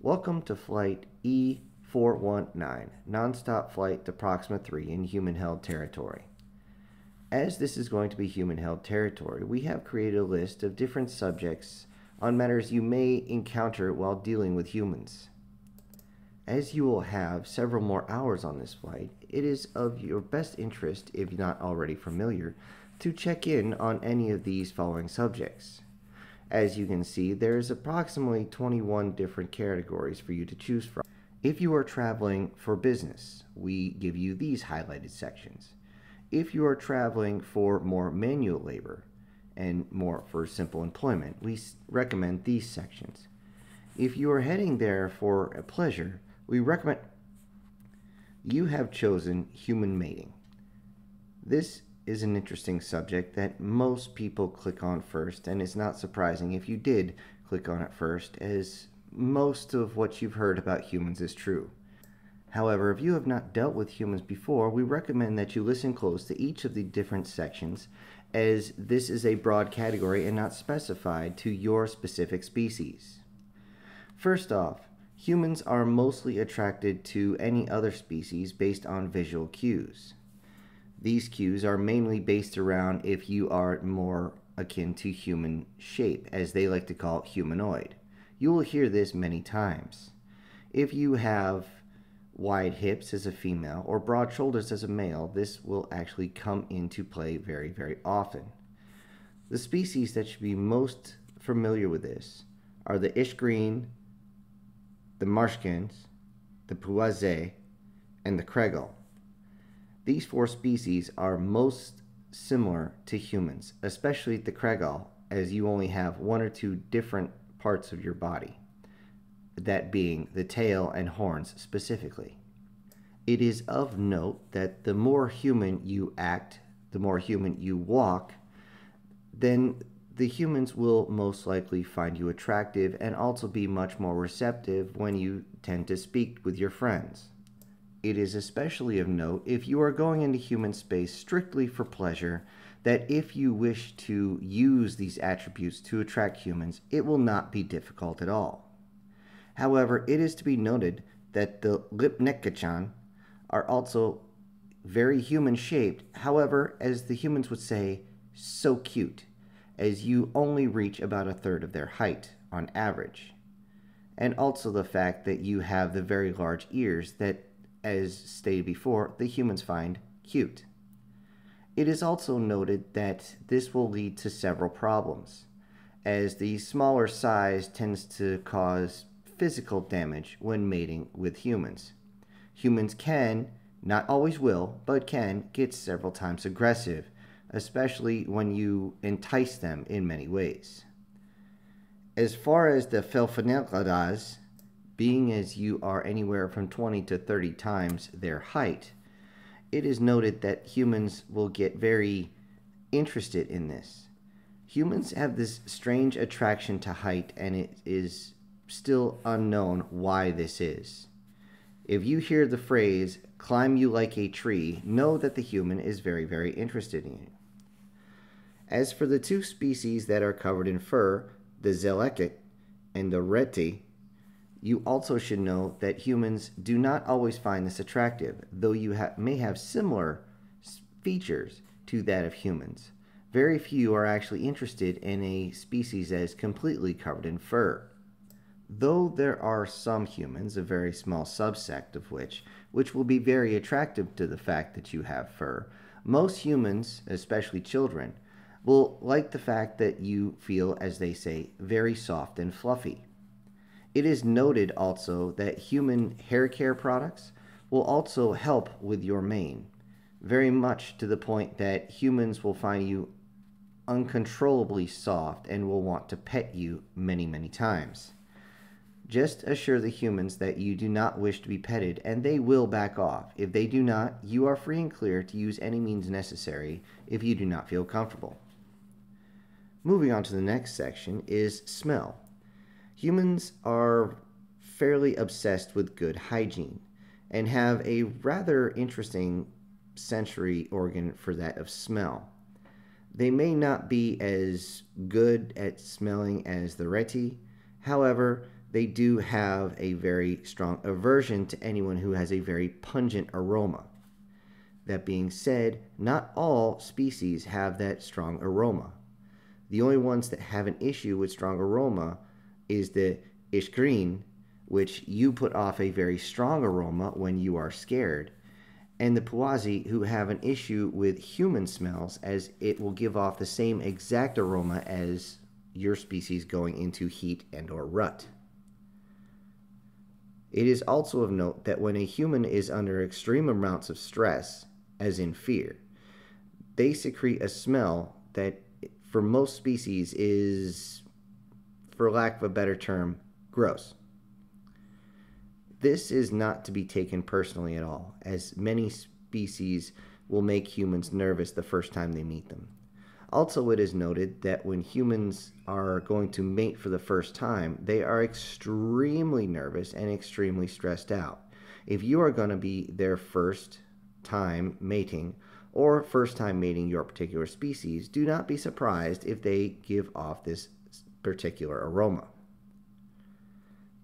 Welcome to Flight E419, nonstop flight to Proxima 3 in human-held territory. As this is going to be human-held territory, we have created a list of different subjects on matters you may encounter while dealing with humans. As you will have several more hours on this flight, it is of your best interest, if not already familiar, to check in on any of these following subjects. As you can see, there is approximately 21 different categories for you to choose from. If you are traveling for business, we give you these highlighted sections. If you are traveling for more manual labor and more for simple employment, we recommend these sections. If you are heading there for a pleasure, we recommend you have chosen human mating. This is an interesting subject that most people click on first, and it's not surprising if you did click on it first, as most of what you've heard about humans is true. However, if you have not dealt with humans before, we recommend that you listen close to each of the different sections, as this is a broad category and not specified to your specific species. First off, humans are mostly attracted to any other species based on visual cues. These cues are mainly based around if you are more akin to human shape, as they like to call it humanoid. You will hear this many times. If you have wide hips as a female or broad shoulders as a male, this will actually come into play very, very often. The species that should be most familiar with this are the Ishgreen, the Marshkins, the Puazé, and the Kregal. These four species are most similar to humans, especially the Kregal, as you only have one or two different parts of your body, that being the tail and horns specifically. It is of note that the more human you act, the more human you walk, then the humans will most likely find you attractive and also be much more receptive when you tend to speak with your friends. It is especially of note if you are going into human space strictly for pleasure, that if you wish to use these attributes to attract humans, it will not be difficult at all. However, it is to be noted that the Lipnekachan are also very human-shaped, however, as the humans would say, so cute, as you only reach about a third of their height on average. And also the fact that you have the very large ears that, as stated before, the humans find cute. It is also noted that this will lead to several problems, as the smaller size tends to cause physical damage when mating with humans. Humans can, not always will, but can get several times aggressive, especially when you entice them in many ways. As far as the Felfenelkadas, being as you are anywhere from 20 to 30 times their height, it is noted that humans will get very interested in this. Humans have this strange attraction to height, and it is still unknown why this is. If you hear the phrase, "climb you like a tree," know that the human is very, very interested in you. As for the two species that are covered in fur, the Zeleket and the Reti, you also should know that humans do not always find this attractive, though you may have similar features to that of humans. Very few are actually interested in a species that is completely covered in fur. Though there are some humans, a very small subsect of which will be very attractive to the fact that you have fur, most humans, especially children, will like the fact that you feel, as they say, very soft and fluffy. It is noted also that human hair care products will also help with your mane, very much to the point that humans will find you uncontrollably soft and will want to pet you many, many times. Just assure the humans that you do not wish to be petted, and they will back off. If they do not, you are free and clear to use any means necessary if you do not feel comfortable. Moving on to the next section is smell. Humans are fairly obsessed with good hygiene and have a rather interesting sensory organ for that of smell. They may not be as good at smelling as the Reti, however, they do have a very strong aversion to anyone who has a very pungent aroma. That being said, not all species have that strong aroma. The only ones that have an issue with strong aroma is the ishkrin, which you put off a very strong aroma when you are scared, and the puazi, who have an issue with human smells, as it will give off the same exact aroma as your species going into heat and or rut. It is also of note that when a human is under extreme amounts of stress, as in fear, they secrete a smell that for most species is, for lack of a better term, gross. This is not to be taken personally at all, as many species will make humans nervous the first time they meet them. Also, it is noted that when humans are going to mate for the first time, they are extremely nervous and extremely stressed out. If you are going to be their first time mating, or first time mating your particular species, do not be surprised if they give off this particular aroma.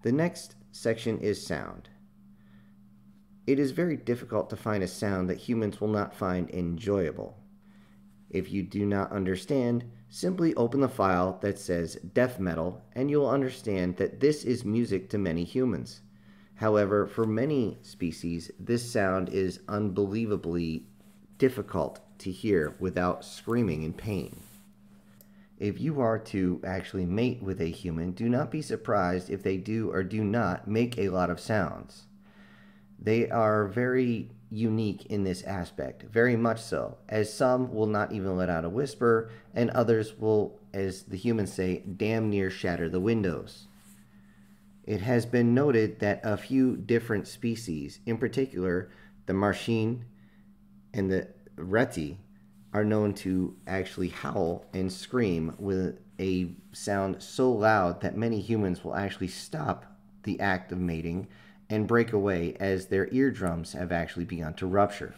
The next section is sound. It is very difficult to find a sound that humans will not find enjoyable. If you do not understand, simply open the file that says death metal and you will understand that this is music to many humans. However, for many species, this sound is unbelievably difficult to hear without screaming in pain. If you are to actually mate with a human, do not be surprised if they do or do not make a lot of sounds. They are very unique in this aspect, very much so, as some will not even let out a whisper, and others will, as the humans say, damn near shatter the windows. It has been noted that a few different species, in particular the Marchin and the Reti, are known to actually howl and scream with a sound so loud that many humans will actually stop the act of mating and break away, as their eardrums have actually begun to rupture.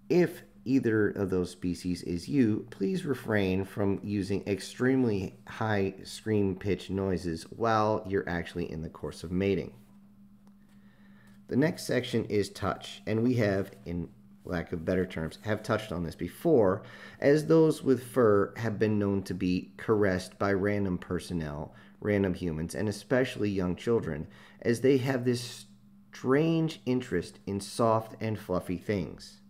If either of those species is you, please refrain from using extremely high scream pitch noises while you're actually in the course of mating. The next section is touch, and we have, in lack of better terms, have touched on this before, as those with fur have been known to be caressed by random personnel, random humans, and especially young children, as they have this strange interest in soft and fluffy things.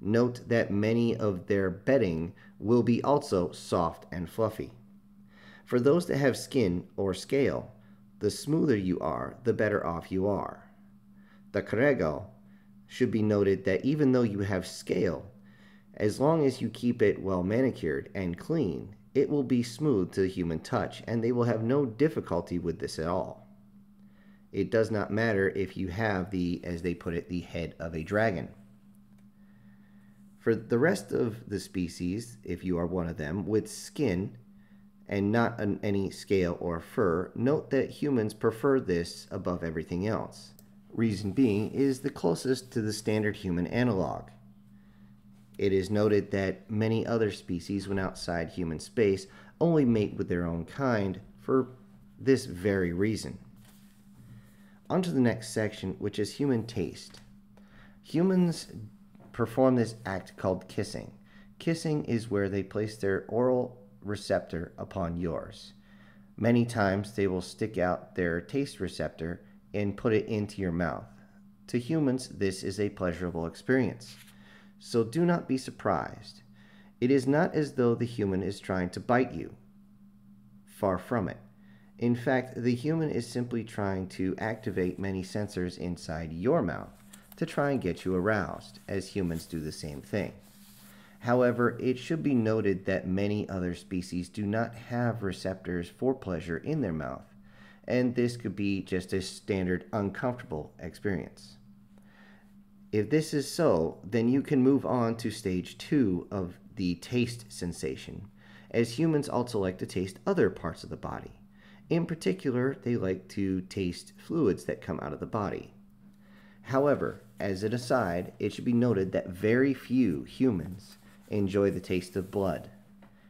Note that many of their bedding will be also soft and fluffy. For those that have skin or scale, the smoother you are, the better off you are. The carego should be noted that even though you have scale, as long as you keep it well manicured and clean, it will be smooth to the human touch, and they will have no difficulty with this at all. It does not matter if you have the, as they put it, the head of a dragon. For the rest of the species, if you are one of them, with skin and not any scale or fur, note that humans prefer this above everything else. Reason being is the closest to the standard human analog. It is noted that many other species, when outside human space, only mate with their own kind for this very reason. On to the next section, which is human taste. Humans perform this act called kissing. Kissing is where they place their oral receptor upon yours. Many times they will stick out their taste receptor and put it into your mouth. To humans, this is a pleasurable experience. So do not be surprised. It is not as though the human is trying to bite you. Far from it. In fact, the human is simply trying to activate many sensors inside your mouth to try and get you aroused, as humans do the same thing. However, it should be noted that many other species do not have receptors for pleasure in their mouth, and this could be just a standard uncomfortable experience. If this is so, then you can move on to stage 2 of the taste sensation, as humans also like to taste other parts of the body. In particular, they like to taste fluids that come out of the body. However, as an aside, it should be noted that very few humans enjoy the taste of blood,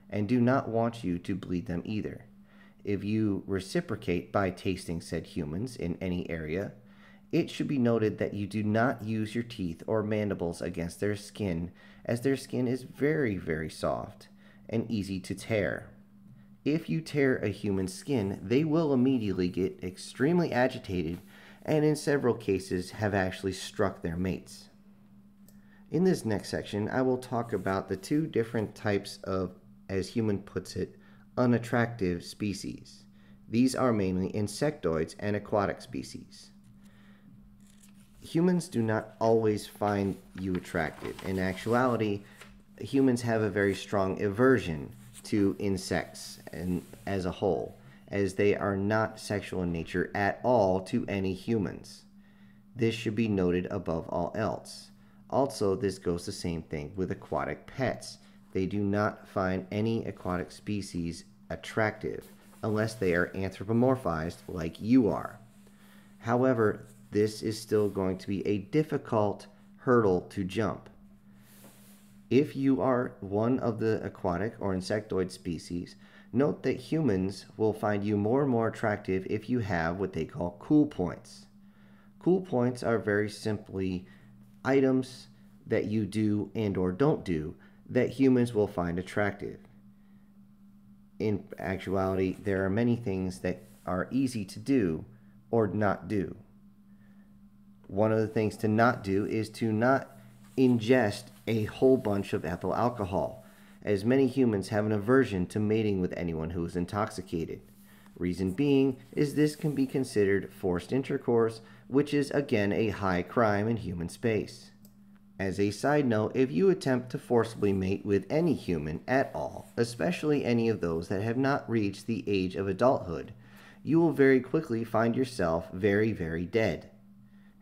and do not want you to bleed them either. If you reciprocate by tasting said humans in any area, it should be noted that you do not use your teeth or mandibles against their skin, as their skin is very, very soft and easy to tear. If you tear a human skin, they will immediately get extremely agitated and in several cases have actually struck their mates. In this next section, I will talk about the two different types of, as human puts it, unattractive species. These are mainly insectoids and aquatic species. Humans do not always find you attractive. In actuality, humans have a very strong aversion to insects and as a whole, as they are not sexual in nature at all to any humans. This should be noted above all else. Also, this goes the same thing with aquatic pets. They do not find any aquatic species attractive unless they are anthropomorphized like you are. However, this is still going to be a difficult hurdle to jump. If you are one of the aquatic or insectoid species, note that humans will find you more and more attractive if you have what they call cool points. Cool points are very simply items that you do and or don't do that humans will find attractive. In actuality, there are many things that are easy to do or not do. One of the things to not do is to not ingest a whole bunch of ethyl alcohol, as many humans have an aversion to mating with anyone who is intoxicated. Reason being is this can be considered forced intercourse, which is again a high crime in human space. As a side note, if you attempt to forcibly mate with any human at all, especially any of those that have not reached the age of adulthood, you will very quickly find yourself very, very dead,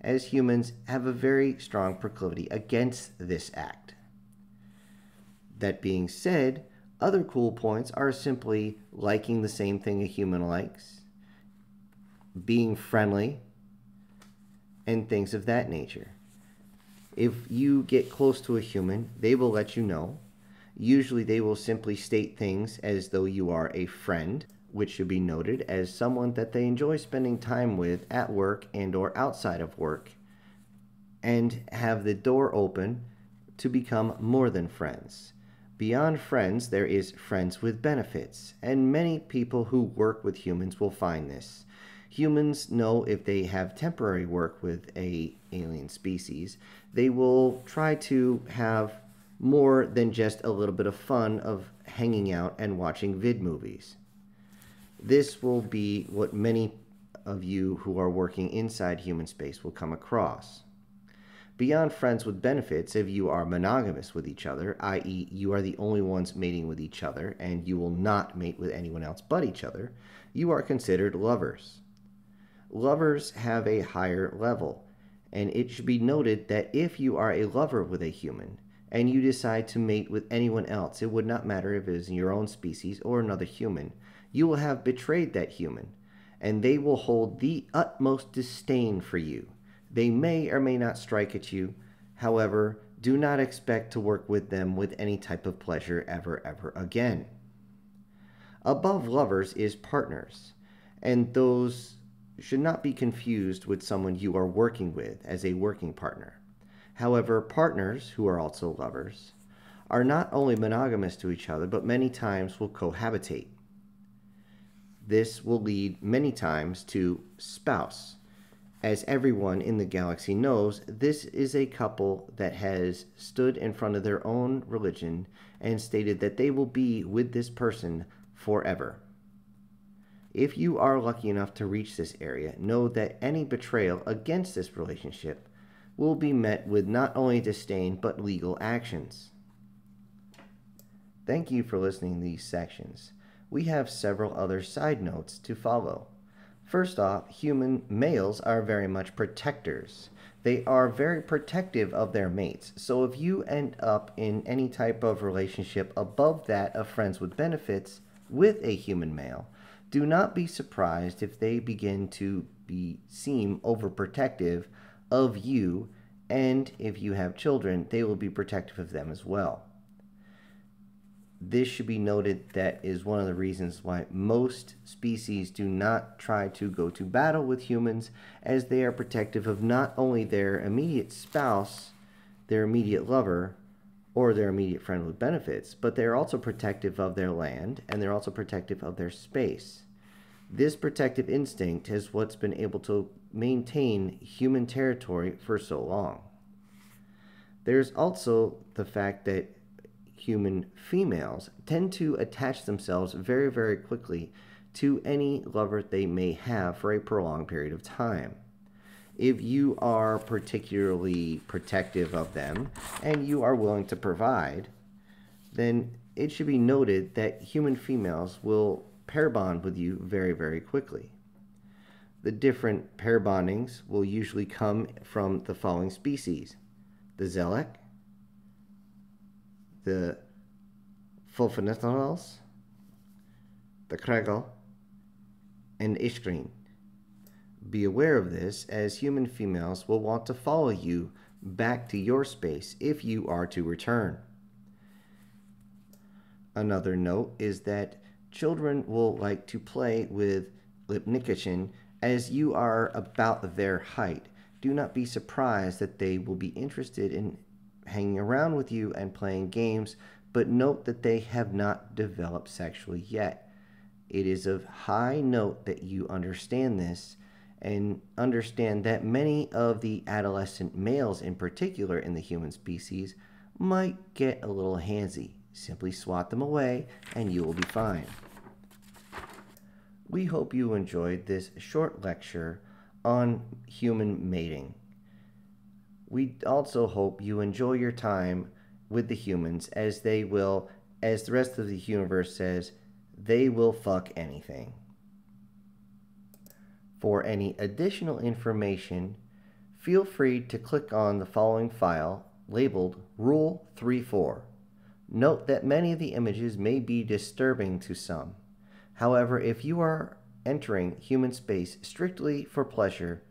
as humans have a very strong proclivity against this act. That being said, other cool points are simply liking the same thing a human likes, being friendly, and things of that nature. If you get close to a human, they will let you know. Usually they will simply state things as though you are a friend, which should be noted as someone that they enjoy spending time with at work and or outside of work, and have the door open to become more than friends. Beyond friends, there is friends with benefits, and many people who work with humans will find this. Humans know if they have temporary work with an alien species, they will try to have more than just a little bit of fun of hanging out and watching vid movies. This will be what many of you who are working inside human space will come across. Beyond friends with benefits, if you are monogamous with each other, i.e. you are the only ones mating with each other and you will not mate with anyone else but each other, you are considered lovers. Lovers have a higher level, and it should be noted that if you are a lover with a human and you decide to mate with anyone else, it would not matter if it is your own species or another human, you will have betrayed that human, and they will hold the utmost disdain for you. They may or may not strike at you. However, do not expect to work with them with any type of pleasure ever again. Above lovers is partners, and those should not be confused with someone you are working with as a working partner. However, partners, who are also lovers, are not only monogamous to each other, but many times will cohabitate. This will lead many times to spouse. As everyone in the galaxy knows, this is a couple that has stood in front of their own religion and stated that they will be with this person forever. If you are lucky enough to reach this area, know that any betrayal against this relationship will be met with not only disdain but legal actions. Thank you for listening to these sections. We have several other side notes to follow. First off, human males are very much protectors. They are very protective of their mates. So if you end up in any type of relationship above that of friends with benefits with a human male, do not be surprised if they begin to seem overprotective of you, and if you have children, they will be protective of them as well. This should be noted that is one of the reasons why most species do not try to go to battle with humans, as they are protective of not only their immediate spouse, their immediate lover, or their immediate friend with benefits, but they're also protective of their land, and they're also protective of their space. This protective instinct is what's been able to maintain human territory for so long. There's also the fact that human females tend to attach themselves very, very quickly to any lover they may have for a prolonged period of time. If you are particularly protective of them and you are willing to provide, then it should be noted that human females will pair bond with you very, very quickly. The different pair bondings will usually come from the following species: the Zelek, the Fulfinitals, the Kregel, and Ishkrin. Be aware of this, as human females will want to follow you back to your space if you are to return. Another note is that children will like to play with Lipnikachin as you are about their height. Do not be surprised that they will be interested in hanging around with you and playing games, but note that they have not developed sexually yet. It is of high note that you understand this, and understand that many of the adolescent males in particular in the human species might get a little handsy. Simply swat them away and you will be fine. We hope you enjoyed this short lecture on human mating. We also hope you enjoy your time with the humans, as they will, as the rest of the universe says, they will fuck anything. For any additional information, feel free to click on the following file labeled Rule 34. Note that many of the images may be disturbing to some. However, if you are entering human space strictly for pleasure,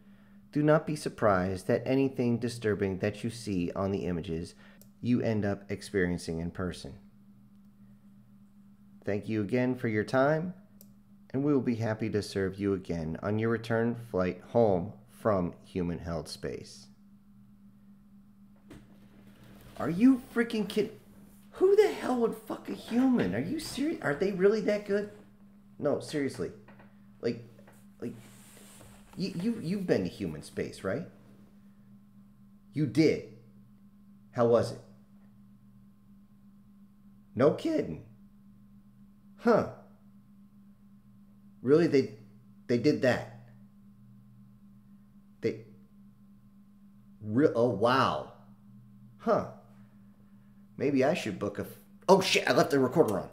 do not be surprised that anything disturbing that you see on the images you end up experiencing in person. Thank you again for your time, and we will be happy to serve you again on your return flight home from human-held space. Are you freaking kidding? Who the hell would fuck a human? Are you serious? Are they really that good? No, seriously. Like, you've been to human space, right? You did. How was it? No kidding. Huh. Really, they did that. Oh, wow. Huh. Maybe I should book a... Oh, shit, I left the recorder on.